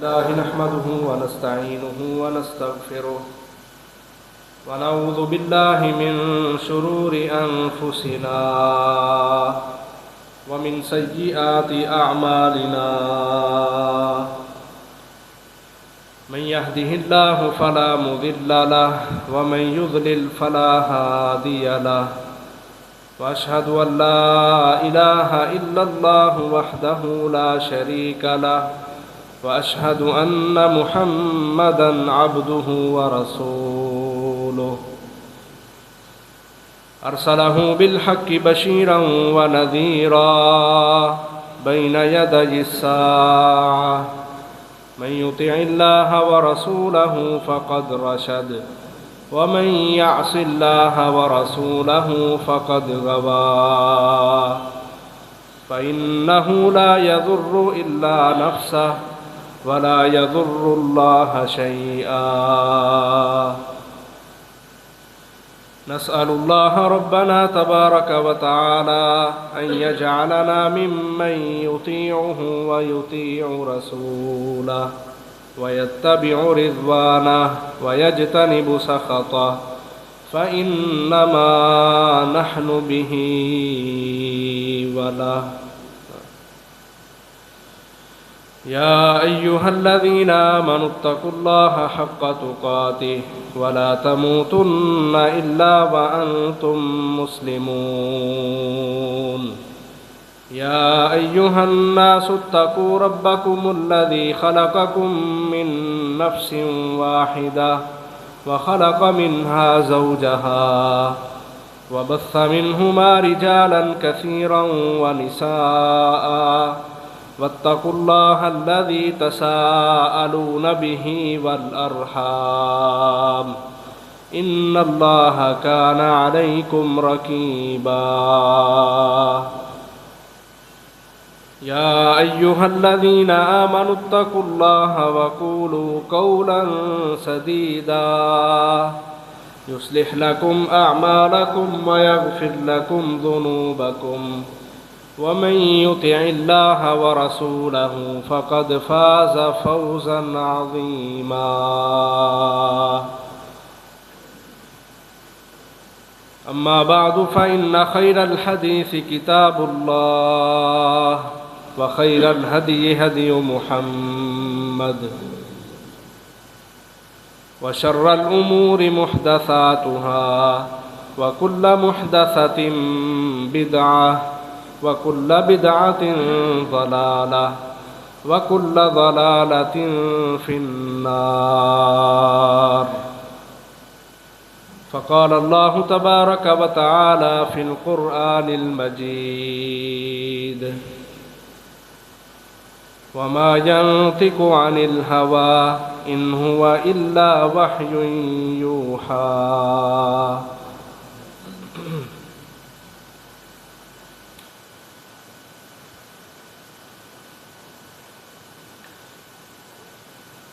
الله نحمده ونستعينه ونستغفره ونعوذ بالله من شرور أنفسنا ومن سيئات أعمالنا من يهده الله فلا مضل له ومن يضلل فلا هادي له وأشهد أن لا إله إلا الله وحده لا شريك له وأشهد أن محمدًا عبده ورسوله أرسله بالحق بشيرًا ونذيرًا بين يدي الساعة من يطع الله ورسوله فقد رشد ومن يعص الله ورسوله فقد غوى فإنه لا يضر إلا نفسه ولا يضر الله شيئا نسأل الله ربنا تبارك وتعالى أن يجعلنا ممن يطيعه ويطيع رسوله ويتبع رضوانه ويجتنب سخطه فإنما نحن به وله يا أيها الذين آمنوا اتقوا الله حق تقاته ولا تموتن إلا وأنتم مسلمون يا أيها الناس اتقوا ربكم الذي خلقكم من نفس واحدة وخلق منها زوجها وبث منهما رجالا كثيرا ونساء واتقوا الله الذي تساءلون به والأرحام إن الله كان عليكم رقيبا يا أيها الذين آمنوا اتقوا الله وقولوا قولا سديدا يصلح لكم أعمالكم ويغفر لكم ذنوبكم ومن يطع الله ورسوله فقد فاز فوزا عظيما أما بعد فإن خير الحديث كتاب الله وخير الهدي هدي محمد وشر الأمور محدثاتها وكل محدثة بدعة وكل بدعة ضلالة وكل ضلالة في النار فقال الله تبارك وتعالى في القرآن المجيد وما ينطق عن الهوى إن هو إلا وحي يوحى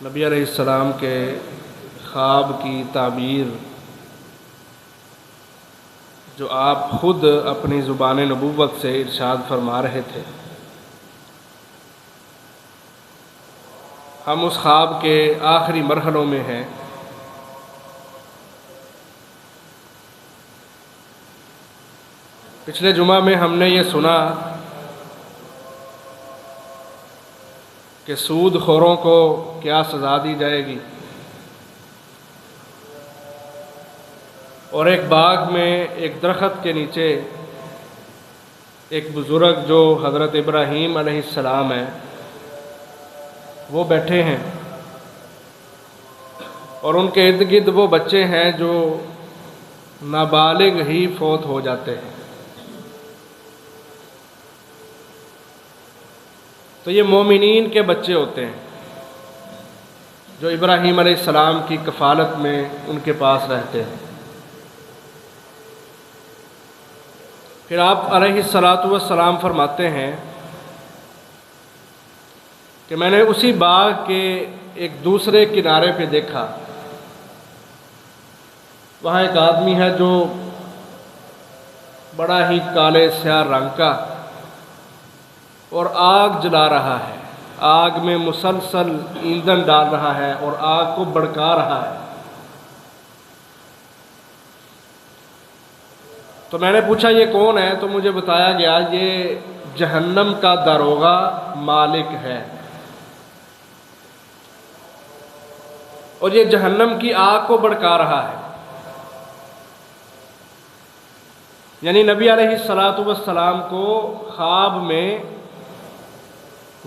نبی علیہ السلام کے خواب کی تعبیر جو آپ خود اپنی زبان نبوت سے ارشاد فرما رہے تھے، ہم اس خواب کے آخری مرحلوں میں ہیں۔ پچھلے جمعہ میں ہم نے یہ سنا کہ سود خوروں کو کیا سزا دی جائے گی، اور ایک باغ میں ایک درخت کے نیچے ایک بزرگ جو حضرت ابراہیم علیہ السلام ہیں وہ بیٹھے ہیں، اور ان کے ارد گرد وہ بچے ہیں جو نابالغ ہی فوت ہو جاتے ہیں۔ تو یہ مومنین کے بچے ہوتے ہیں جو ابراہیم علیہ السلام کی کفالت میں ان کے پاس رہتے ہیں۔ پھر آپ علیہ السلام فرماتے ہیں کہ میں نے اسی باغ کے ایک دوسرے کنارے پہ دیکھا، وہاں ایک آدمی ہے جو بڑا ہی کالے سیاہ رنگ کا اور آگ جلا رہا ہے، آگ میں مسلسل ایندھن ڈال رہا ہے اور آگ کو بھڑکا رہا ہے۔ تو میں نے پوچھا یہ کون ہے؟ تو مجھے بتایا گیا یہ جہنم کا داروغہ مالک ہے، اور یہ جہنم کی آگ کو بھڑکا رہا ہے۔ یعنی نبی علیہ الصلاۃ والسلام کو خواب میں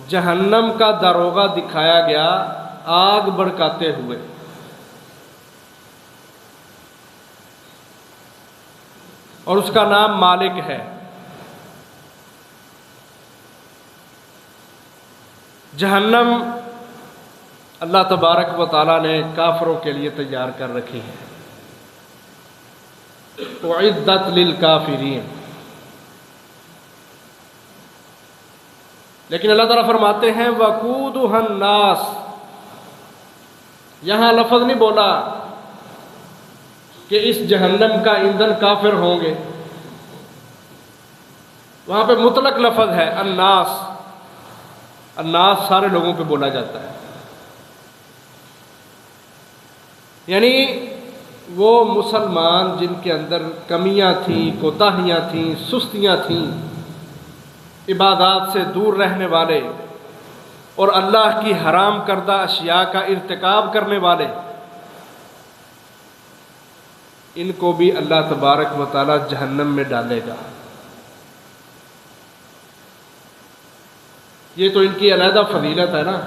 جہنم کا داروغہ دکھایا گیا آگ بھڑکاتے ہوئے۔ اور اس کا نام مالک ہے۔ جہنم اللہ تبارک و تعالیٰ نے کافروں کے لیے تیار کر رکھی ہے۔ اعدت للکافرین۔ لیکن اللہ تعالیٰ فرماتے ہیں وقودھا الناس، یہاں لفظ نہیں بولا کہ اس جہنم کا ایندھن کافر ہوں گے، وہاں پہ مطلق لفظ ہے الناس۔ الناس سارے لوگوں پہ بولا جاتا ہے، یعنی وہ مسلمان جن کے اندر کمیاں تھیں، کوتاہیاں تھیں، سستیاں تھیں، عبادات سے دور رہنے والے اور اللہ کی حرام کردہ اشیاء کا ارتکاب کرنے والے، ان کو بھی اللہ تبارک و تعالی جہنم میں ڈالے گا۔ یہ تو ان کی علیحدہ فضیلت ہے نا،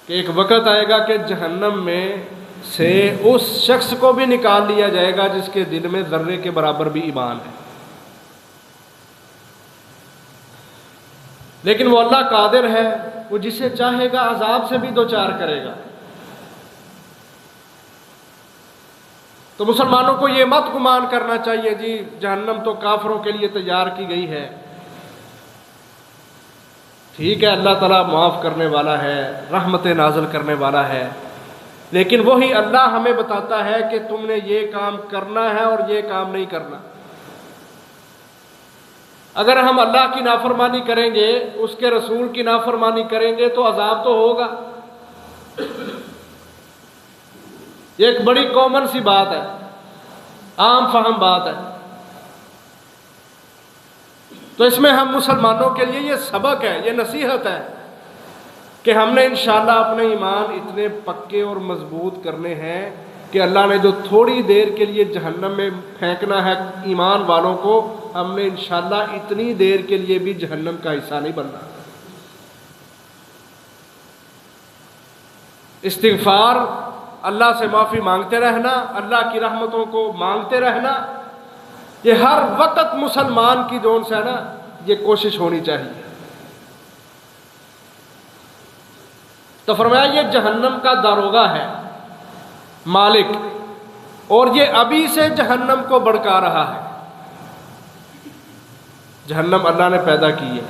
کہ ایک وقت آئے گا کہ جہنم میں سے اس شخص کو بھی نکال لیا جائے گا جس کے دل میں ذرے کے برابر بھی ایمان ہے، لیکن وہ اللہ قادر ہے، وہ جسے چاہے گا عذاب سے بھی دوچار کرے گا۔ تو مسلمانوں کو یہ مت گمان کرنا چاہیے جی جہنم تو کافروں کے لیے تیار کی گئی ہے۔ ٹھیک ہے، اللہ تعالیٰ معاف کرنے والا ہے، رحمت نازل کرنے والا ہے، لیکن وہی اللہ ہمیں بتاتا ہے کہ تم نے یہ کام کرنا ہے اور یہ کام نہیں کرنا۔ اگر ہم اللہ کی نافرمانی کریں گے، اس کے رسول کی نافرمانی کریں گے تو عذاب تو ہوگا۔ یہ ایک بڑی کامن سی بات ہے، عام فہم بات ہے۔ تو اس میں ہم مسلمانوں کے لیے یہ سبق ہے، یہ نصیحت ہے کہ ہم نے انشاءاللہ اپنے ایمان اتنے پکے اور مضبوط کرنے ہیں کہ اللہ نے جو تھوڑی دیر کے لیے جہنم میں پھینکنا ہے ایمان والوں کو، ہم نے انشاءاللہ اتنی دیر کے لیے بھی جہنم کا حصہ نہیں بننا۔ استغفار، اللہ سے معافی مانگتے رہنا، اللہ کی رحمتوں کو مانگتے رہنا، یہ ہر وقت مسلمان کی جون سے ہے نا، یہ کوشش ہونی چاہیے۔ تو فرمایا یہ جہنم کا داروغہ ہے، مالک، اور یہ ابھی سے جہنم کو بھڑکا رہا ہے۔ جہنم اللہ نے پیدا کی ہے،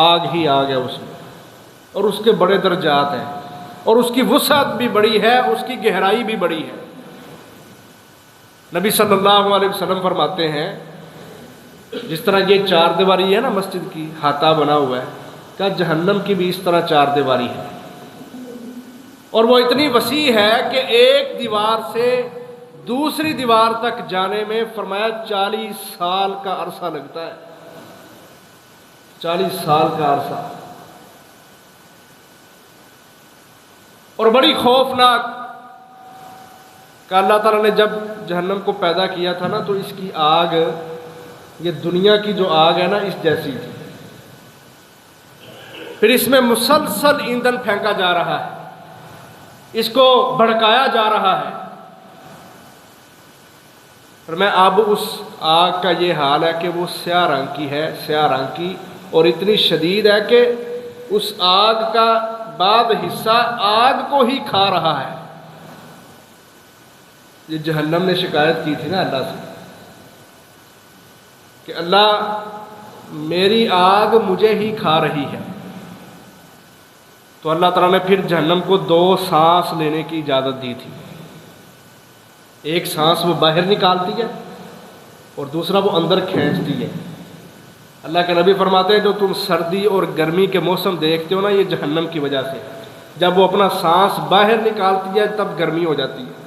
آگ ہی آگ ہے اس میں، اور اس کے بڑے درجات ہیں، اور اس کی وسعت بھی بڑی ہے، اس کی گہرائی بھی بڑی ہے۔ نبی صلی اللہ علیہ وسلم فرماتے ہیں جس طرح یہ چار دیواری ہے نا مسجد کی، ہاتھا بنا ہوا ہے، کہا جہنم کی بھی اس طرح چار دیواری ہے، اور وہ اتنی وسیع ہے کہ ایک دیوار سے دوسری دیوار تک جانے میں فرمایا 40 سال کا عرصہ لگتا ہے۔ 40 سال کا عرصہ، اور بڑی خوفناک کہ اللہ تعالیٰ نے جب جہنم کو پیدا کیا تھا نا، تو اس کی آگ، یہ دنیا کی جو آگ ہے نا، اس جیسی تھی۔ پھر اس میں مسلسل ایندھن پھینکا جا رہا ہے، اس کو بھڑکایا جا رہا ہے، اور میں اب اس آگ کا یہ حال ہے کہ وہ سیاہ رنگ کی ہے، سیاہ رنگ کی، اور اتنی شدید ہے کہ اس آگ کا بعض حصہ آگ کو ہی کھا رہا ہے۔ یہ جہنم نے شکایت کی تھی نا اللہ سے کہ اللہ میری آگ مجھے ہی کھا رہی ہے، تو اللہ تعالیٰ نے پھر جہنم کو 2 سانس لینے کی اجازت دی تھی۔ ایک سانس وہ باہر نکالتی ہے اور دوسرا وہ اندر کھینچتی ہے، اللہ کے نبی فرماتے ہیں جو تم سردی اور گرمی کے موسم دیکھتے ہو نا، یہ جہنم کی وجہ سے، جب وہ اپنا سانس باہر نکالتی ہے تب گرمی ہو جاتی ہے۔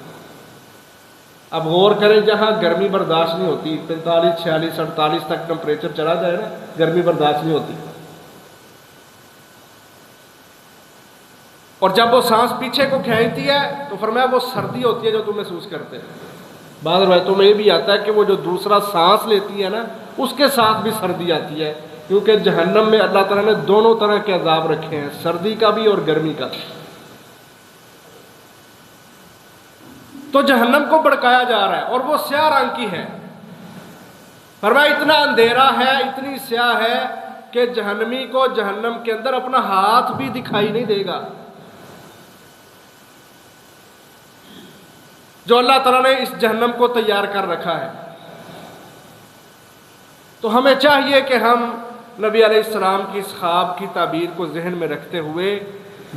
اب غور کریں، جہاں گرمی برداشت نہیں ہوتی، 45 46 48 تک ٹمپریچر چلا جائے نا، گرمی برداشت نہیں ہوتی، اور جب وہ سانس پیچھے کو کھینچتی ہے تو فرمایا وہ سردی ہوتی ہے جو تم محسوس کرتے ہیں۔ بعض روایتوں میں یہ بھی آتا ہے کہ وہ جو دوسرا سانس لیتی ہے نا، اس کے ساتھ بھی سردی آتی ہے، کیونکہ جہنم میں اللہ تعالیٰ نے دونوں طرح کے عذاب رکھے ہیں، سردی کا بھی اور گرمی کا۔ تو جہنم کو بھڑکایا جا رہا ہے اور وہ سیاہ رنگ کی ہے۔ فرمایا اتنا اندھیرا ہے، اتنی سیاہ ہے کہ جہنمی کو جہنم کے اندر اپنا ہاتھ بھی دکھائی نہیں دے گا۔ جو اللہ تعالیٰ نے اس جہنم کو تیار کر رکھا ہے، تو ہمیں چاہیے کہ ہم نبی علیہ السلام کی اس خواب کی تعبیر کو ذہن میں رکھتے ہوئے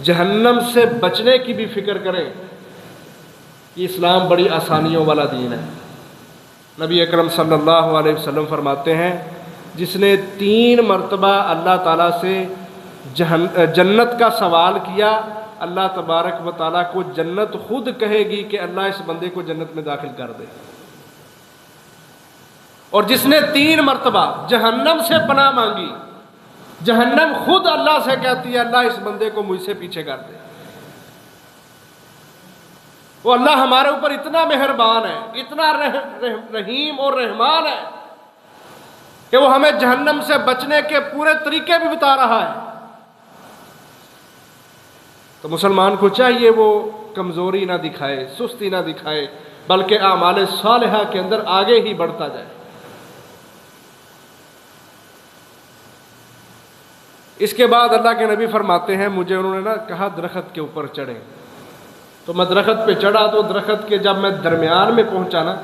جہنم سے بچنے کی بھی فکر کریں۔ یہ اسلام بڑی آسانیوں والا دین ہے۔ نبی اکرم صلی اللہ علیہ وسلم فرماتے ہیں، جس نے 3 مرتبہ اللہ تعالیٰ سے جنت کا سوال کیا، اللہ تبارک و تعالیٰ کو جنت خود کہے گی کہ اللہ اس بندے کو جنت میں داخل کر دے۔ اور جس نے 3 مرتبہ جہنم سے پناہ مانگی، جہنم خود اللہ سے کہتی ہے اللہ اس بندے کو مجھ سے پیچھے کر دے۔ وہ اللہ ہمارے اوپر اتنا مہربان ہے، اتنا رحیم اور رحمان ہے کہ وہ ہمیں جہنم سے بچنے کے پورے طریقے بھی بتا رہا ہے۔ تو مسلمان کو چاہیے وہ کمزوری نہ دکھائے، سستی نہ دکھائے، بلکہ اعمال صالحہ کے اندر آگے ہی بڑھتا جائے۔ اس کے بعد اللہ کے نبی فرماتے ہیں، مجھے انہوں نے نا کہا درخت کے اوپر چڑھیں، تو میں درخت پہ چڑھا، تو درخت کے جب میں درمیان میں پہنچا نا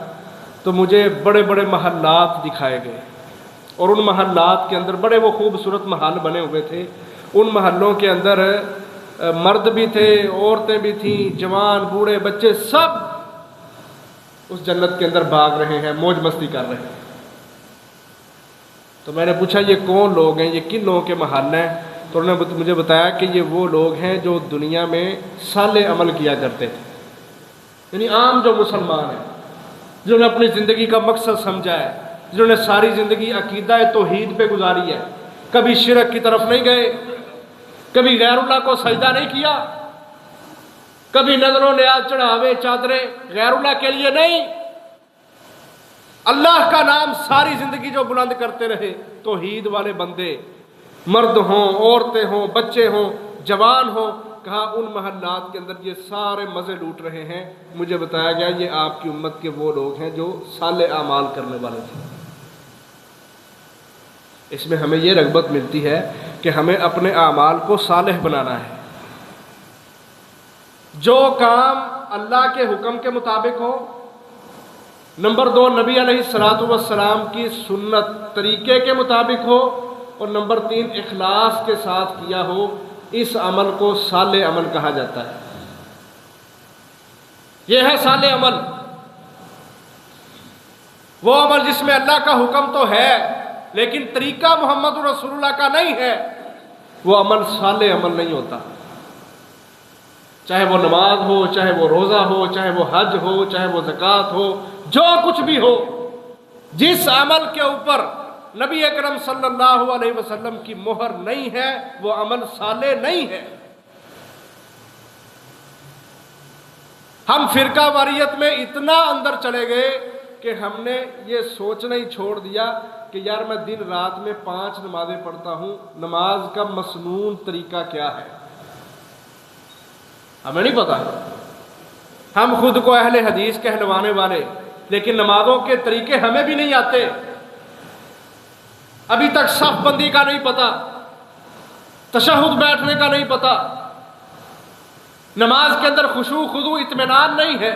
تو مجھے بڑے بڑے محلات دکھائے گئے، اور ان محلات کے اندر بڑے وہ خوبصورت محل بنے ہوئے تھے۔ ان محلوں کے اندر مرد بھی تھے، عورتیں بھی تھیں، جوان بوڑھے بچے سب اس جنت کے اندر بھاگ رہے ہیں، موج مستی کر رہے ہیں۔ تو میں نے پوچھا یہ کون لوگ ہیں، یہ کن لوگوں کے محل ہیں؟ تو انہوں نے مجھے بتایا کہ یہ وہ لوگ ہیں جو دنیا میں صالح عمل کیا کرتے تھے، یعنی عام جو مسلمان ہیں، جنہوں نے اپنی زندگی کا مقصد سمجھا ہے، جنہوں نے ساری زندگی عقیدہ توحید پہ گزاری ہے، کبھی شرک کی طرف نہیں گئے، کبھی غیر اللہ کو سجدہ نہیں کیا، کبھی نظروں نیاز چڑھاوے چادریں غیر اللہ کے لیے نہیں، اللہ کا نام ساری زندگی جو بلند کرتے رہے، توحید والے بندے، مرد ہوں، عورتیں ہوں، بچے ہوں، جوان ہوں، کہا ان محلات کے اندر یہ سارے مزے لوٹ رہے ہیں۔ مجھے بتایا گیا یہ آپ کی امت کے وہ لوگ ہیں جو صالح اعمال کرنے والے تھے۔ اس میں ہمیں یہ رغبت ملتی ہے کہ ہمیں اپنے اعمال کو صالح بنانا ہے، جو کام اللہ کے حکم کے مطابق ہو، نمبر 2 نبی علیہ الصلوۃ والسلام کی سنت طریقے کے مطابق ہو، اور نمبر 3 اخلاص کے ساتھ کیا ہو، اس عمل کو صالح عمل کہا جاتا ہے۔ یہ ہے صالح عمل، وہ عمل جس میں اللہ کا حکم تو ہے لیکن طریقہ محمد رسول اللہ کا نہیں ہے، وہ عمل صالح عمل نہیں ہوتا۔ چاہے وہ نماز ہو، چاہے وہ روزہ ہو، چاہے وہ حج ہو، چاہے وہ زکوٰۃ ہو، جو کچھ بھی ہو، جس عمل کے اوپر نبی اکرم صلی اللہ علیہ وسلم کی مہر نہیں ہے وہ عمل صالح نہیں ہے۔ ہم فرقہ واریت میں اتنا اندر چلے گئے کہ ہم نے یہ سوچنا ہی چھوڑ دیا کہ یار میں دن رات میں 5 نمازیں پڑھتا ہوں، نماز کا مسنون طریقہ کیا ہے ہمیں نہیں پتا۔ ہم خود کو اہل حدیث کہلوانے والے، لیکن نمازوں کے طریقے ہمیں بھی نہیں آتے، ابھی تک صف بندی کا نہیں پتا، تشہد بیٹھنے کا نہیں پتا، نماز کے اندر خشوع خضوع اطمینان نہیں ہے،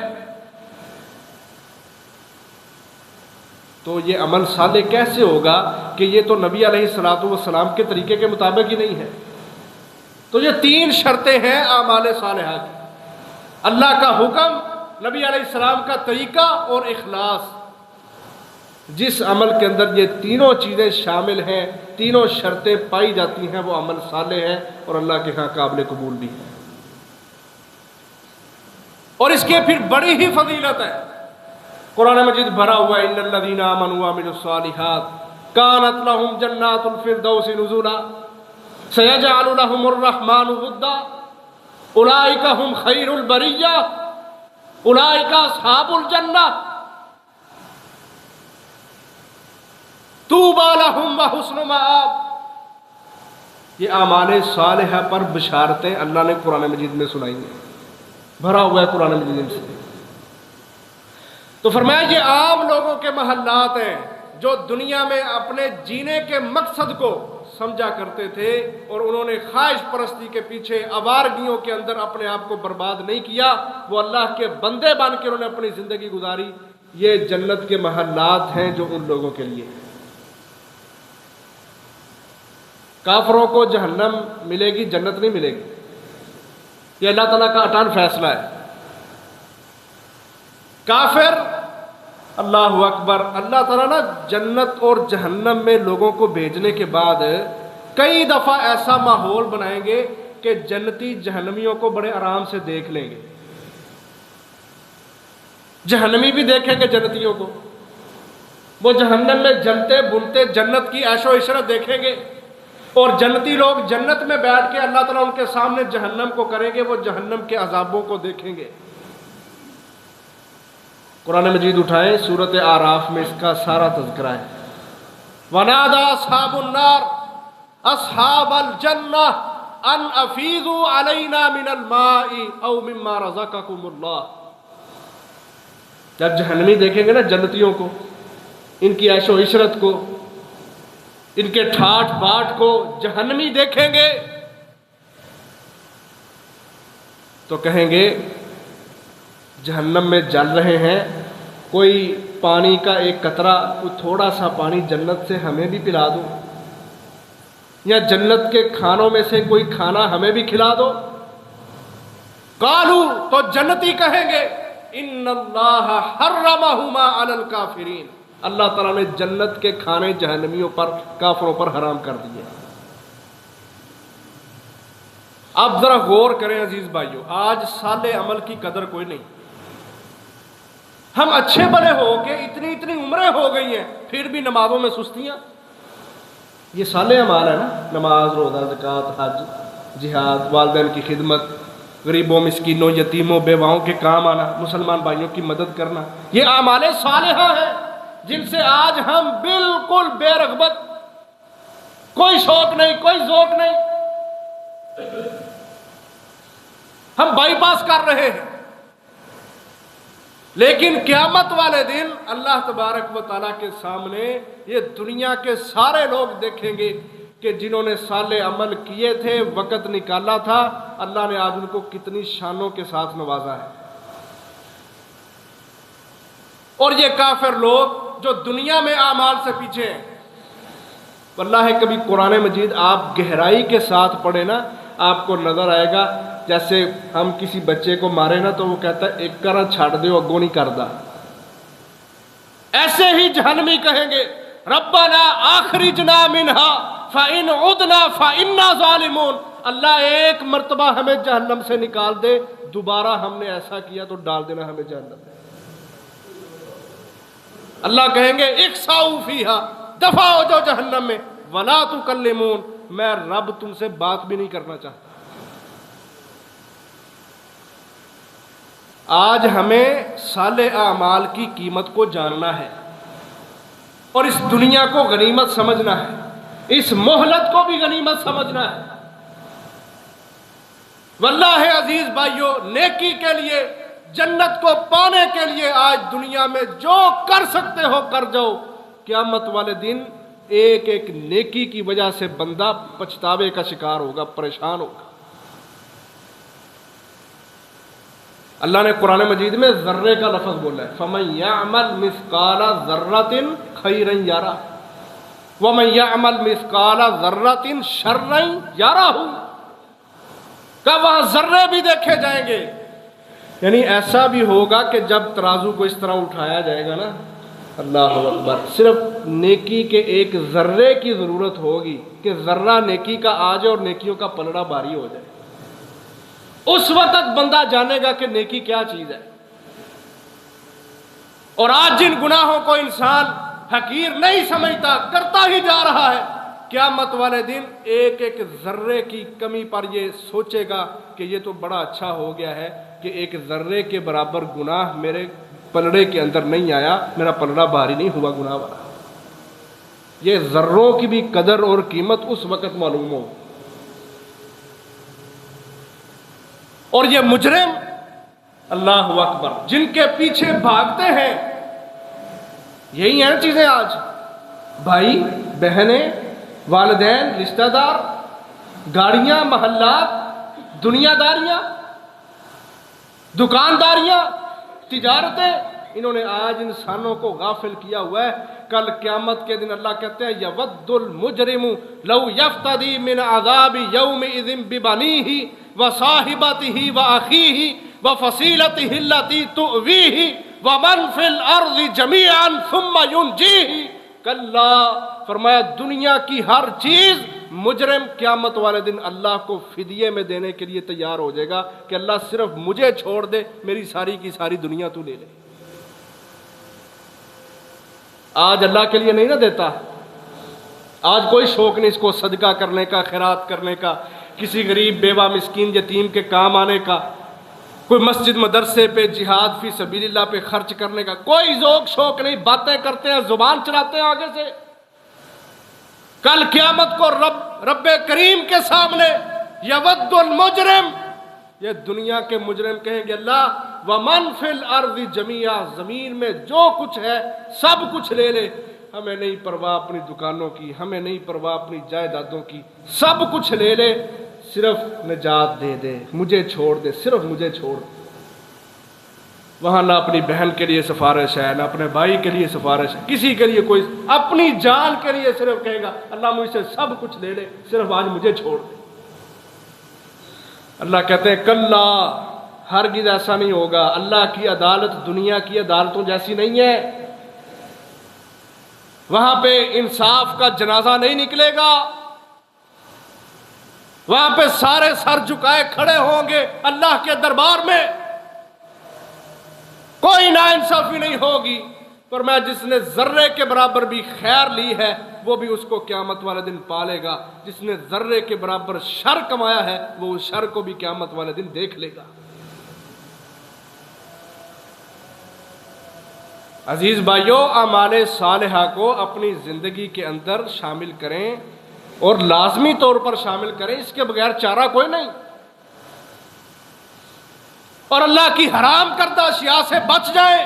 تو یہ عمل صالح کیسے ہوگا کہ یہ تو نبی علیہ الصلوۃ والسلام کے طریقے کے مطابق ہی نہیں ہے۔ تو یہ 3 شرطیں ہیں اعمال صالحہ کی: اللہ کا حکم، نبی علیہ السلام کا طریقہ اور اخلاص۔ جس عمل کے اندر یہ تینوں چیزیں شامل ہیں، تینوں شرطیں پائی جاتی ہیں، وہ عمل صالح ہے اور اللہ کے ہاں قابل قبول بھی ہے۔ اور اس کے پھر بڑی ہی فضیلت ہے، قرآن مجید بھرا ہوا ہے، ان الذین آمنوا وعملوا الصالحات کانت لهم جنات الفردوس نزلا سیجعل لهم الرحمن ودا اولئک هم خیر البریہ اولئک اصحاب الجنہ طوبی لهم وحسن مآب۔ یہ اعمال صالحہ پر بشارتیں اللہ نے قرآن مجید میں سنائی ہیں، بھرا ہوا ہے قرآن مجید سے۔ تو فرمایا یہ عام لوگوں کے محلات ہیں جو دنیا میں اپنے جینے کے مقصد کو سمجھا کرتے تھے اور انہوں نے خواہش پرستی کے پیچھے آوارگیوں کے اندر اپنے آپ کو برباد نہیں کیا، وہ اللہ کے بندے بن کے انہوں نے اپنی زندگی گزاری۔ یہ جنت کے محلات ہیں جو ان لوگوں کے لیے۔ کافروں کو جہنم ملے گی، جنت نہیں ملے گی، یہ اللہ تعالیٰ کا اٹل فیصلہ ہے۔ کافر، اللہ اکبر، اللہ تعالیٰ نا جنت اور جہنم میں لوگوں کو بھیجنے کے بعد کئی دفعہ ایسا ماحول بنائیں گے کہ جنتی جہنمیوں کو بڑے آرام سے دیکھ لیں گے، جہنمی بھی دیکھیں گے جنتیوں کو، وہ جہنم میں جلتے بنتے جنت کی عیش و عشرت دیکھیں گے، اور جنتی لوگ جنت میں بیٹھ کے اللہ تعالیٰ ان کے سامنے جہنم کو کریں گے، وہ جہنم کے عذابوں کو دیکھیں گے۔ قرآن مجید اٹھائیں، سورۃ اعراف میں اس کا سارا تذکرہ ہے۔ وَنَادَى أَصْحَابُ النَّارِ أَصْحَابَ الْجَنَّةِ أَنْ أَفِيضُوا عَلَيْنَا مِنَ الْمَاءِ أَوْ مِمَّا رَزَقَكُمُ اللَّهُ۔ جب جہنمی دیکھیں گے نا جنتیوں کو، ان کی عیش و عشرت کو، ان کے ٹھاٹ باٹ کو، جہنمی دیکھیں گے تو کہیں گے جہنم میں جل رہے ہیں، کوئی پانی کا ایک قطرہ، کوئی تھوڑا سا پانی جنت سے ہمیں بھی پلا دو، یا جنت کے کھانوں میں سے کوئی کھانا ہمیں بھی کھلا دو۔ قالوا، تو جنتی کہیں گے ان اللہ حرمہما علی الکافرین، اللہ تعالیٰ نے جنت کے کھانے جہنمیوں پر، کافروں پر حرام کر دیے۔ اب ذرا غور کریں عزیز بھائیو، آج صالح عمل کی قدر کوئی نہیں۔ ہم اچھے بڑے ہو کے اتنی عمریں ہو گئی ہیں، پھر بھی نمازوں میں سستیاں۔ یہ صالح اعمال ہے نا، نماز، روزہ، زکوٰۃ، حج، جہاد، والدین کی خدمت، غریبوں، مسکینوں، یتیموں، بیواؤں کے کام آنا، مسلمان بھائیوں کی مدد کرنا، یہ اعمال صالحہ ہیں جن سے آج ہم بالکل بے رغبت، کوئی شوق نہیں، کوئی ذوق نہیں، ہم بائی پاس کر رہے ہیں۔ لیکن قیامت والے دن اللہ تبارک و تعالیٰ کے سامنے یہ دنیا کے سارے لوگ دیکھیں گے کہ جنہوں نے صالح عمل کیے تھے، وقت نکالا تھا، اللہ نے آج ان کو کتنی شانوں کے ساتھ نوازا ہے۔ اور یہ کافر لوگ جو دنیا میں اعمال سے پیچھے ہیں، واللہ کبھی قرآن مجید آپ گہرائی کے ساتھ پڑھیں نا، آپ کو نظر آئے گا جیسے ہم کسی بچے کو مارے نا تو وہ کہتا ہے ایک کرا چھاڑ دے، اگوں نہیں کردا۔ ایسے ہی جہنمی کہیں گے ربنا آخرجنا منہا فإن عدنا فإنا ظالمون، اللہ ایک مرتبہ ہمیں جہنم سے نکال دے، دوبارہ ہم نے ایسا کیا تو ڈال دینا ہمیں جہنم میں۔ اللہ کہیں گے اخسؤوا فیہا، دفع ہو جاؤ جہنم میں، ولا تکلمون، میں رب تم سے بات بھی نہیں کرنا چاہتا۔ آج ہمیں صالح اعمال کی قیمت کو جاننا ہے اور اس دنیا کو غنیمت سمجھنا ہے، اس مہلت کو بھی غنیمت سمجھنا ہے۔ واللہ عزیز بھائیو، نیکی کے لیے، جنت کو پانے کے لیے آج دنیا میں جو کر سکتے ہو کر جاؤ، قیامت والے دن ایک ایک نیکی کی وجہ سے بندہ پچھتاوے کا شکار ہوگا، پریشان ہوگا۔ اللہ نے قرآن مجید میں ذرے کا لفظ بولا ہے، فَمَن يَعْمَلْ مِثْقَالَ ذَرَّةٍ خَيْرًا يَرَهُ وَمَن يَعْمَلْ مِثْقَالَ ذَرَّةٍ شَرًّا يَرَهُ، کہ وہاں ذرے بھی دیکھے جائیں گے، یعنی ایسا بھی ہوگا کہ جب ترازو کو اس طرح اٹھایا جائے گا نا اللہ اکبر، صرف نیکی کے ایک ذرے کی ضرورت ہوگی کہ ذرہ نیکی کا آ جائے اور نیکیوں کا پلڑا بھاری ہو جائے، اس وقت بندہ جانے گا کہ نیکی کیا چیز ہے۔ اور آج جن گناہوں کو انسان حقیر نہیں سمجھتا، کرتا ہی جا رہا ہے، قیامت والے دن ایک ایک ذرے کی کمی پر یہ سوچے گا کہ یہ تو بڑا اچھا ہو گیا ہے کہ ایک ذرے کے برابر گناہ میرے پلڑے کے اندر نہیں آیا، میرا پلڑا بھاری نہیں ہوا گناہ والا۔ یہ ذروں کی بھی قدر اور قیمت اس وقت معلوم ہو۔ اور یہ مجرم اللہ اکبر جن کے پیچھے بھاگتے ہیں، یہی ہیں چیزیں آج، بھائی بہنیں، والدین، رشتہ دار، گاڑیاں، محلات، دنیا داریاں، دکانداریاں، تجارتیں، انہوں نے آج انسانوں کو غافل کیا ہوا ہے۔ کل قیامت کے دن اللہ کہتے ہیں یود المجرم لو یفتدی من عذاب یومئذ ببنیہ وصاحبتہ واخیہ وفصیلتہ التی تؤویہ ومن فی الارض جمیعا ثم ینجیہ۔ کلا، فرمایا دنیا کی ہر چیز مجرم قیامت والے دن اللہ کو فدیے میں دینے کے لیے تیار ہو جائے گا کہ اللہ صرف مجھے چھوڑ دے، میری ساری کی ساری دنیا تو لے لے۔ آج اللہ کے لیے نہیں نہ دیتا، آج کوئی شوق نہیں اس کو صدقہ کرنے کا، خیرات کرنے کا، کسی غریب بیوہ مسکین یتیم کے کام آنے کا، کوئی مسجد مدرسے پہ جہاد فی سبیل اللہ پہ خرچ کرنے کا، کوئی ذوق شوق نہیں، باتیں کرتے ہیں، زبان چلاتے ہیں آگے سے۔ کل قیامت کو رب کریم کے سامنے یود المجرم، یہ دنیا کے مجرم کہیں گے اللہ ومن فی الارض جمیعا، زمین میں جو کچھ ہے سب کچھ لے لے، ہمیں نہیں پرواہ اپنی دکانوں کی، ہمیں نہیں پرواہ اپنی جائیدادوں کی، سب کچھ لے لے، صرف نجات دے دے، مجھے چھوڑ دے، صرف مجھے چھوڑ دے۔ وہاں نہ اپنی بہن کے لیے سفارش ہے، نہ اپنے بھائی کے لیے سفارش ہے، کسی کے لیے کوئی، اپنی جان کے لیے صرف کہے گا اللہ مجھ سے سب کچھ لے لے، صرف آج مجھے چھوڑ دے۔ اللہ کہتے ہیں کلا، ہرگز ایسا نہیں ہوگا، اللہ کی عدالت دنیا کی عدالتوں جیسی نہیں ہے، وہاں پہ انصاف کا جنازہ نہیں نکلے گا، وہاں پہ سارے سر جھکائے کھڑے ہوں گے اللہ کے دربار میں، کوئی ناانصافی نہیں ہوگی۔ فرمایا جس نے ذرے کے برابر بھی خیر لی ہے وہ بھی اس کو قیامت والے دن پالے گا، جس نے ذرے کے برابر شر کمایا ہے وہ اس شر کو بھی قیامت والے دن دیکھ لے گا۔ عزیز بھائیو، اعمال صالحہ کو اپنی زندگی کے اندر شامل کریں اور لازمی طور پر شامل کریں، اس کے بغیر چارہ کوئی نہیں، اور اللہ کی حرام کردہ اشیاء سے بچ جائیں۔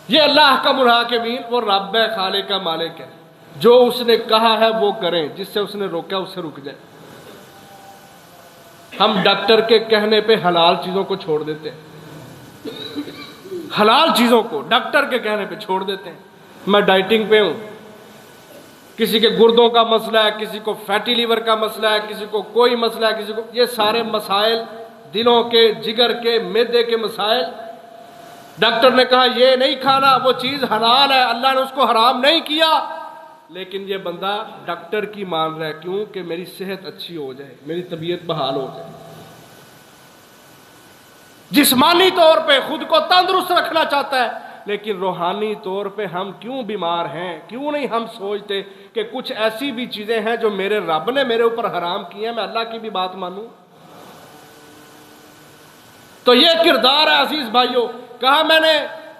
یہ اللہ کا مراقبین، وہ رب ہے، خالق کا مالک ہے، جو اس نے کہا ہے وہ کریں، جس سے اس نے روکا اس سے رک جائیں۔ ہم ڈاکٹر کے کہنے پہ حلال چیزوں کو چھوڑ دیتے ہیں، حلال چیزوں کو ڈاکٹر کے کہنے پہ چھوڑ دیتے ہیں۔ میں ڈائٹنگ پہ ہوں، کسی کے گردوں کا مسئلہ ہے، کسی کو فیٹی لیور کا مسئلہ ہے، کسی کو کوئی مسئلہ ہے، کسی کو، یہ سارے مسائل دلوں کے، جگر کے، معدے کے مسائل، ڈاکٹر نے کہا یہ نہیں کھانا، وہ چیز حلال ہے، اللہ نے اس کو حرام نہیں کیا، لیکن یہ بندہ ڈاکٹر کی مان رہا ہے، کیوں کہ میری صحت اچھی ہو جائے، میری طبیعت بحال ہو جائے، جسمانی طور پہ خود کو تندرست رکھنا چاہتا ہے، لیکن روحانی طور پہ ہم کیوں بیمار ہیں؟ کیوں نہیں ہم سوچتے کہ کچھ ایسی بھی چیزیں ہیں جو میرے رب نے میرے اوپر حرام کی ہیں، میں اللہ کی بھی بات مانوں؟ تو یہ کردار ہے عزیز بھائیوں۔ کہا میں نے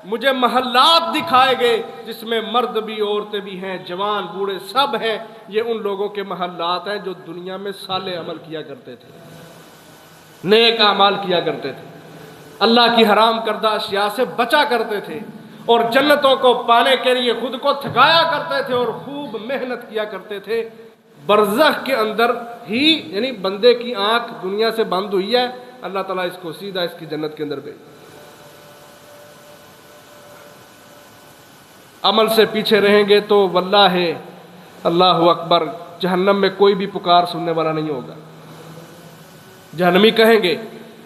مجھے محلات دکھائے گئے جس میں مرد بھی، عورتیں بھی ہیں، جوان بوڑھے سب ہیں، یہ ان لوگوں کے محلات ہیں جو دنیا میں صالح عمل کیا کرتے تھے، نیک اعمال کیا کرتے تھے، اللہ کی حرام کردہ اشیاء سے بچا کرتے تھے، اور جنتوں کو پانے کے لیے خود کو تھکایا کرتے تھے اور خوب محنت کیا کرتے تھے۔ برزخ کے اندر ہی، یعنی بندے کی آنکھ دنیا سے بند ہوئی ہے، اللہ تعالیٰ اس کو سیدھا اس کی جنت کے اندر بھیج۔ عمل سے پیچھے رہیں گے تو واللہ اللہ اکبر جہنم میں کوئی بھی پکار سننے والا نہیں ہوگا۔ جہنمی کہیں گے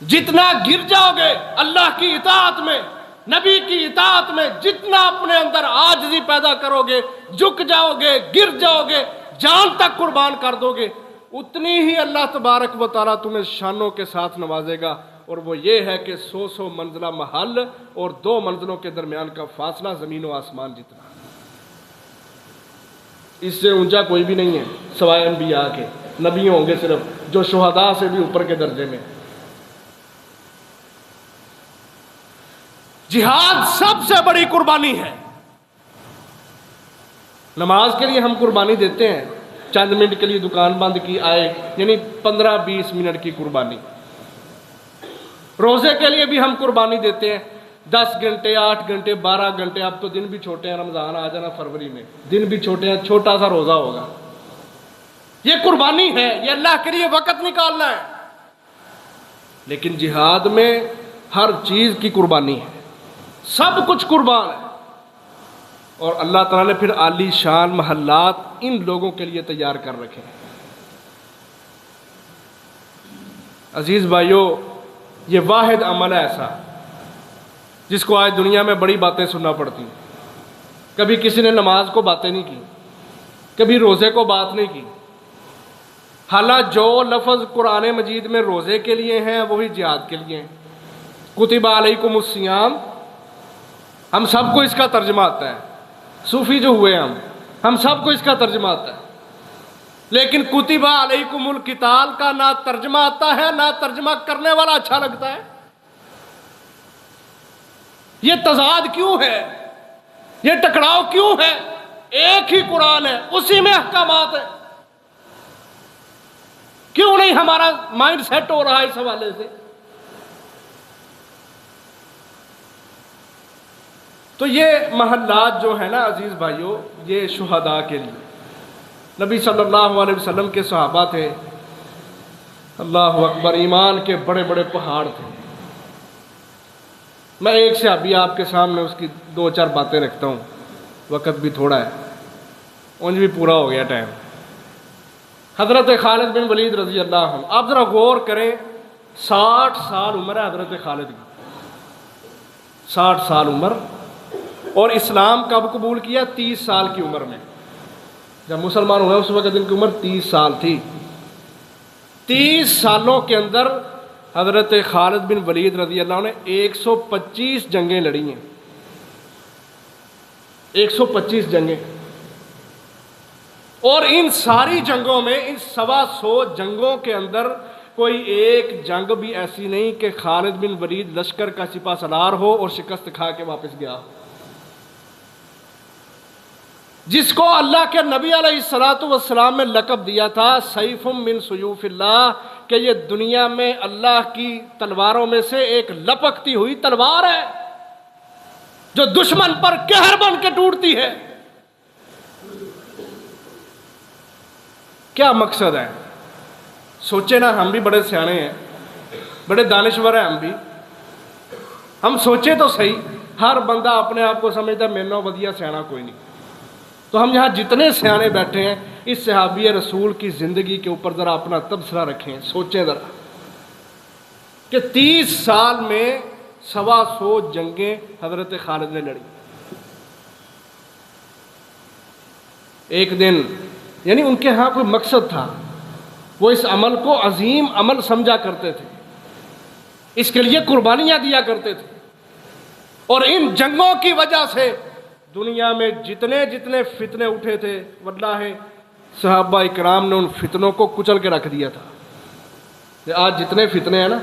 جتنا گر جاؤ گے اللہ کی اطاعت میں، نبی کی اطاعت میں، جتنا اپنے اندر عاجزی پیدا کرو گے، جھک جاؤ گے، گر جاؤ گے، جان تک قربان کر دو گے، اتنی ہی اللہ تبارک و تعالیٰ تمہیں شانوں کے ساتھ نوازے گا، اور وہ یہ ہے کہ 100 منزلہ محل اور 2 منزلوں کے درمیان کا فاصلہ زمین و آسمان جتنا، اس سے اونچا کوئی بھی نہیں ہے سوائے انبیاء کے، نبی ہوں گے صرف جو شہداء سے بھی اوپر کے درجے میں۔ جہاد سب سے بڑی قربانی ہے۔ نماز کے لیے ہم قربانی دیتے ہیں، چند منٹ کے لیے دکان بند کی آئے، یعنی 15-20 منٹ کی قربانی۔ روزے کے لیے بھی ہم قربانی دیتے ہیں، 10 گھنٹے، 8 گھنٹے، 12 گھنٹے، اب تو دن بھی چھوٹے ہیں، رمضان آ جانا فروری میں، دن بھی چھوٹے ہیں، چھوٹا سا روزہ ہوگا۔ یہ قربانی ہے، یہ اللہ کے لیے وقت نکالنا ہے۔ لیکن جہاد میں ہر چیز کی قربانی ہے، سب کچھ قربان ہے، اور اللہ تعالیٰ نے پھر عالی شان محلات ان لوگوں کے لیے تیار کر رکھے ہیں۔ عزیز بھائیو، یہ واحد عمل ہے ایسا جس کو آج دنیا میں بڑی باتیں سننا پڑتی ہیں۔ کبھی کسی نے نماز کو باتیں نہیں کی، کبھی روزے کو بات نہیں کی، حالانکہ جو لفظ قرآن مجید میں روزے کے لیے ہیں وہی جہاد کے لیے ہیں۔ کتب علیکم الصیام، ہم سب کو اس کا ترجمہ آتا ہے، صوفی جو ہوئے ہم سب کو اس کا ترجمہ آتا ہے، لیکن کتب علیکم القتال کا نہ ترجمہ آتا ہے، نہ ترجمہ کرنے والا اچھا لگتا ہے۔ یہ تضاد کیوں ہے؟ یہ ٹکراؤ کیوں ہے؟ ایک ہی قرآن ہے، اسی میں احکامات ہیں، کیوں نہیں ہمارا مائنڈ سیٹ ہو رہا ہے اس حوالے سے؟ تو یہ محلات جو ہے نا عزیز بھائیو، یہ شہداء کے لیے، نبی صلی اللہ علیہ وسلم کے صحابہ تھے، اللہ اکبر، ایمان کے بڑے بڑے پہاڑ تھے۔ میں ایک صحابی آپ کے سامنے اس کی 2-4 باتیں رکھتا ہوں، وقت بھی تھوڑا ہے، انج بھی پورا ہو گیا ٹائم۔ حضرت خالد بن ولید رضی اللہ عنہ، آپ ذرا غور کریں، 60 سال عمر ہے حضرت خالد کی، 60 سال عمر، اور اسلام کب قبول کیا؟ 30 سال کی عمر میں، جب مسلمان ہوئے اس وقت ان کی عمر 30 سال تھی۔ 30 سالوں کے اندر حضرت خالد بن ولید رضی اللہ عنہ نے 125 جنگیں لڑی ہیں، 125 جنگیں، اور ان ساری جنگوں میں، ان 125 جنگوں کے اندر کوئی ایک جنگ بھی ایسی نہیں کہ خالد بن ولید لشکر کا سپہ سالار ہو اور شکست کھا کے واپس گیا، جس کو اللہ کے نبی علیہ السلام نے لقب دیا تھا سیف من سیوف اللہ، کہ یہ دنیا میں اللہ کی تلواروں میں سے ایک لپکتی ہوئی تلوار ہے جو دشمن پر قہر بن کے ٹوٹتی ہے۔ کیا مقصد ہے؟ سوچے نا، ہم بھی بڑے سیانے ہیں، بڑے دانشور ہیں، ہم سوچے تو صحیح، ہر بندہ اپنے آپ کو سمجھتا میرے نو ودیا سیانا کوئی نہیں، تو ہم یہاں جتنے سیانے بیٹھے ہیں اس صحابی رسول کی زندگی کے اوپر ذرا اپنا تبصرہ رکھیں، سوچیں ذرا کہ 30 سال میں 125 جنگیں حضرت خالد نے لڑی۔ ایک دن، یعنی ان کے ہاں کوئی مقصد تھا، وہ اس عمل کو عظیم عمل سمجھا کرتے تھے، اس کے لیے قربانیاں دیا کرتے تھے، اور ان جنگوں کی وجہ سے دنیا میں جتنے فتنے اٹھے تھے، واللہ صحابہ اکرام نے ان فتنوں کو کچل کے رکھ دیا تھا۔ آج جتنے فتنے ہیں نا،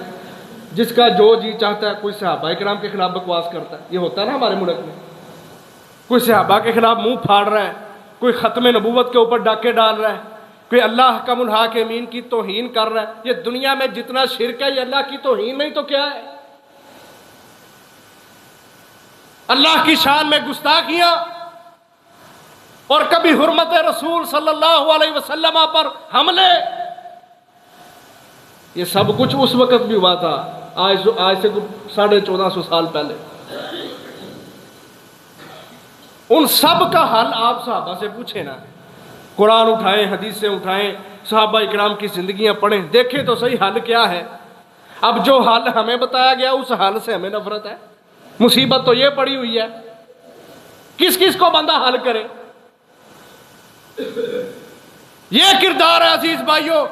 جس کا جو جی چاہتا ہے، کوئی صحابہ اکرام کے خلاف بکواس کرتا ہے، یہ ہوتا ہے نا ہمارے ملک میں، کوئی صحابہ کے خلاف منہ پھاڑ رہا ہے، کوئی ختم نبوت کے اوپر ڈاکے ڈال رہا ہے، کوئی اللہ کا الحاکمین کی توہین کر رہا ہے۔ یہ دنیا میں جتنا شرک ہے یہ اللہ کی توہین نہیں تو کیا ہے؟ اللہ کی شان میں گستاخیاں، اور کبھی حرمت رسول صلی اللہ علیہ وسلم پر حملے، یہ سب کچھ اس وقت بھی ہوا تھا، آج سے 1450 سال پہلے۔ ان سب کا حل آپ صحابہ سے پوچھیں نا، قرآن اٹھائیں، حدیثیں اٹھائیں، صحابہ اکرام کی زندگیاں پڑھیں، دیکھیں تو صحیح حل کیا ہے۔ اب جو حل ہمیں بتایا گیا اس حل سے ہمیں نفرت ہے. مصیبت تو یہ پڑی ہوئی ہے، کس کس کو بندہ حل کرے. یہ کردار ہے عزیز بھائیوں.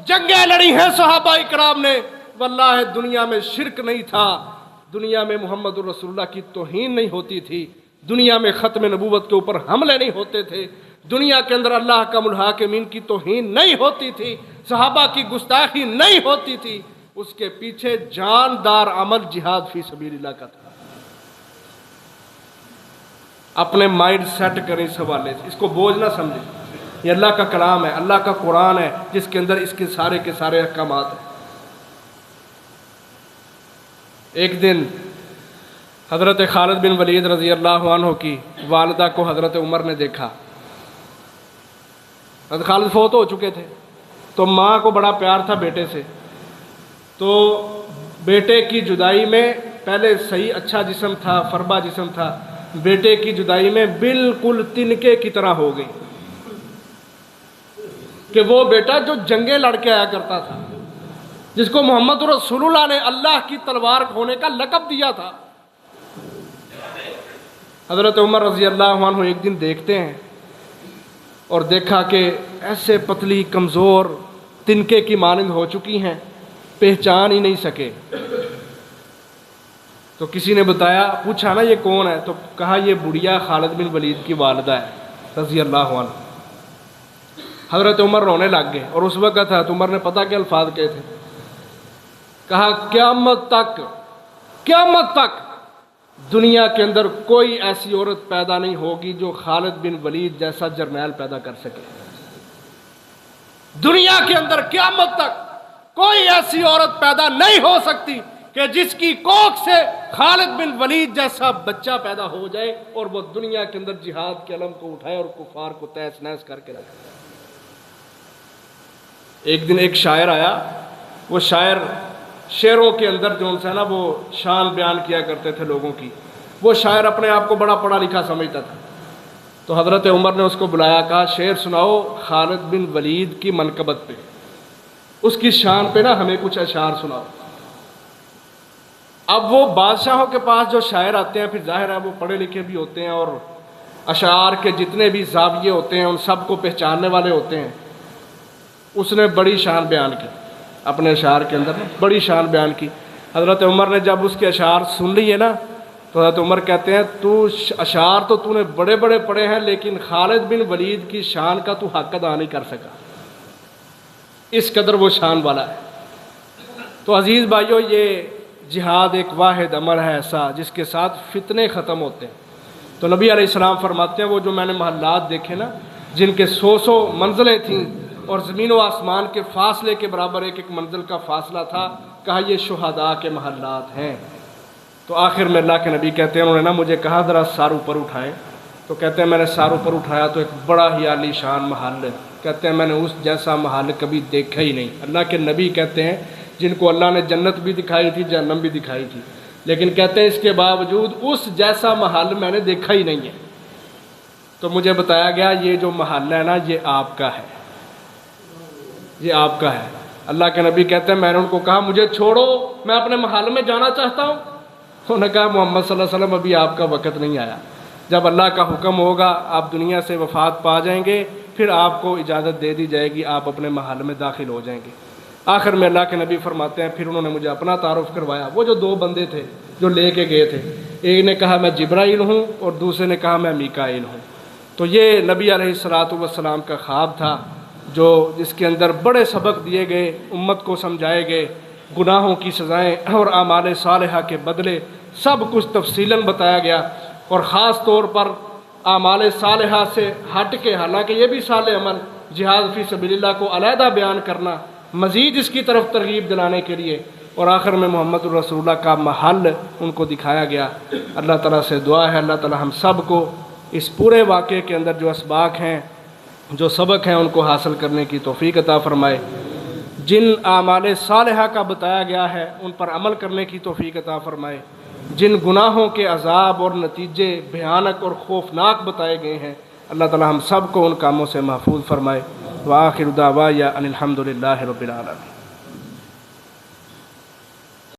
جنگیں لڑی ہیں صحابہ اکرام نے، واللہ دنیا میں شرک نہیں تھا، دنیا میں محمد الرسول اللہ کی توہین نہیں ہوتی تھی، دنیا میں ختم نبوت کے اوپر حملے نہیں ہوتے تھے، دنیا کے اندر اللہ کا الحاکمین کی توہین نہیں ہوتی تھی، صحابہ کی گستاخی نہیں ہوتی تھی. اس کے پیچھے جاندار عمل جہاد فی سبیل اللہ کا تھا. اپنے مائنڈ سیٹ کریں اس حوالے سے، اس کو بوجھ نہ سمجھیں. یہ اللہ کا کلام ہے، اللہ کا قرآن ہے، جس کے اندر اس کے سارے احکامات ہیں. ایک دن حضرت خالد بن ولید رضی اللہ عنہ کی والدہ کو حضرت عمر نے دیکھا. حضرت خالد فوت ہو چکے تھے، تو ماں کو بڑا پیار تھا بیٹے سے. تو بیٹے کی جدائی میں پہلے صحیح اچھا جسم تھا، فربا جسم تھا، بیٹے کی جدائی میں بالکل تنکے کی طرح ہو گئی کہ وہ بیٹا جو جنگیں لڑ کے آیا کرتا تھا، جس کو محمد رسول اللہ نے اللہ کی تلوار ہونے کا لقب دیا تھا. حضرت عمر رضی اللہ عنہ ایک دن دیکھتے ہیں اور دیکھا کہ ایسے پتلی کمزور تنکے کی مانند ہو چکی ہیں، پہچان ہی نہیں سکے. تو کسی نے بتایا، پوچھا نا یہ کون ہے، تو کہا یہ بڑھیا خالد بن ولید کی والدہ ہے رضی اللہ عنہ. حضرت عمر رونے لگ گئے. اور اس وقت حضرت عمر نے پتہ کیا الفاظ کہے تھے؟ کہا قیامت تک دنیا کے اندر کوئی ایسی عورت پیدا نہیں ہوگی جو خالد بن ولید جیسا جرنیل پیدا کر سکے. دنیا کے اندر قیامت تک کوئی ایسی عورت پیدا نہیں ہو سکتی کہ جس کی کوکھ سے خالد بن ولید جیسا بچہ پیدا ہو جائے اور وہ دنیا کے اندر جہاد کے علم کو اٹھائے اور کفار کو تہس نہس کر کے رکھے. ایک دن ایک شاعر آیا. وہ شاعر شعروں کے اندر جو ان سے نا وہ شان بیان کیا کرتے تھے لوگوں کی. وہ شاعر اپنے آپ کو بڑا پڑھا لکھا سمجھتا تھا. تو حضرت عمر نے اس کو بلایا، کہا شعر سناؤ خالد بن ولید کی منقبت پہ، اس کی شان پہ نا ہمیں کچھ اشعار سناؤ. اب وہ بادشاہوں کے پاس جو شاعر آتے ہیں، پھر ظاہر ہے وہ پڑھے لکھے بھی ہوتے ہیں اور اشعار کے جتنے بھی زاویے ہوتے ہیں ان سب کو پہچاننے والے ہوتے ہیں. اس نے بڑی شان بیان کی اپنے اشعار کے اندر، بڑی شان بیان کی. حضرت عمر نے جب اس کے اشعار سن لیے نا، تو حضرت عمر کہتے ہیں تو اشعار تو نے بڑے بڑے پڑھے ہیں، لیکن خالد بن ولید کی شان کا تو حق ادا نہیں کر سکا، اس قدر وہ شان والا ہے. تو عزیز بھائیو، یہ جہاد ایک واحد عمل ہے ایسا جس کے ساتھ فتنے ختم ہوتے ہیں. تو نبی علیہ السلام فرماتے ہیں وہ جو میں نے محلات دیکھے نا، جن کے 100 منزلیں تھیں اور زمین و آسمان کے فاصلے کے برابر ایک منزل کا فاصلہ تھا، کہا یہ شہداء کے محلات ہیں. تو آخر میں اللہ کے نبی کہتے ہیں، انہوں نے نا مجھے کہا ذرا سار اوپر اٹھائیں. تو کہتے ہیں میں نے سار اوپر اٹھایا تو ایک بڑا ہی عالی شان محل ہے. کہتے ہیں میں نے اس جیسا محل کبھی دیکھا ہی نہیں. اللہ کے نبی کہتے ہیں جن کو اللہ نے جنت بھی دکھائی تھی، جہنم بھی دکھائی تھی، لیکن کہتے ہیں اس کے باوجود اس جیسا محل میں نے دیکھا ہی نہیں ہے. تو مجھے بتایا گیا یہ جو محل ہے نا یہ آپ کا ہے، یہ آپ کا ہے. اللہ کے نبی کہتے ہیں میں نے ان کو کہا مجھے چھوڑو، میں اپنے محل میں جانا چاہتا ہوں. انہوں نے کہا محمد صلی اللہ علیہ وسلم ابھی آپ کا وقت نہیں آیا، جب اللہ کا حکم ہوگا آپ دنیا سے وفات پا جائیں گے پھر آپ کو اجازت دے دی جائے گی، آپ اپنے محل میں داخل ہو جائیں گے. آخر میں اللہ کے نبی فرماتے ہیں پھر انہوں نے مجھے اپنا تعارف کروایا. وہ جو 2 بندے تھے جو لے کے گئے تھے، ایک نے کہا میں جبرائیل ہوں اور دوسرے نے کہا میں میکائیل ہوں. تو یہ نبی علیہ السلام کا خواب تھا جو جس کے اندر بڑے سبق دیے گئے، امت کو سمجھائے گئے، گناہوں کی سزائیں اور اعمال صالحہ کے بدلے سب کچھ تفصیلاً بتایا گیا. اور خاص طور پر اعمال صالحہ سے ہٹ کے، حالانکہ یہ بھی صالح عمل، جہاد فی سبیل اللہ کو علیحدہ بیان کرنا، مزید اس کی طرف ترغیب دلانے کے لیے، اور آخر میں محمد الرسول اللہ کا محل ان کو دکھایا گیا. اللہ تعالیٰ سے دعا ہے اللہ تعالیٰ ہم سب کو اس پورے واقعے کے اندر جو اسباق ہیں، جو سبق ہیں، ان کو حاصل کرنے کی توفیق عطا فرمائے. جن اعمال صالحہ کا بتایا گیا ہے ان پر عمل کرنے کی توفیق عطا فرمائے. جن گناہوں کے عذاب اور نتیجے بھیانک اور خوفناک بتائے گئے ہیں، اللہ تعالیٰ ہم سب کو ان کاموں سے محفوظ فرمائے. وآخر دعوایا ان الحمد للہ رب العالمین.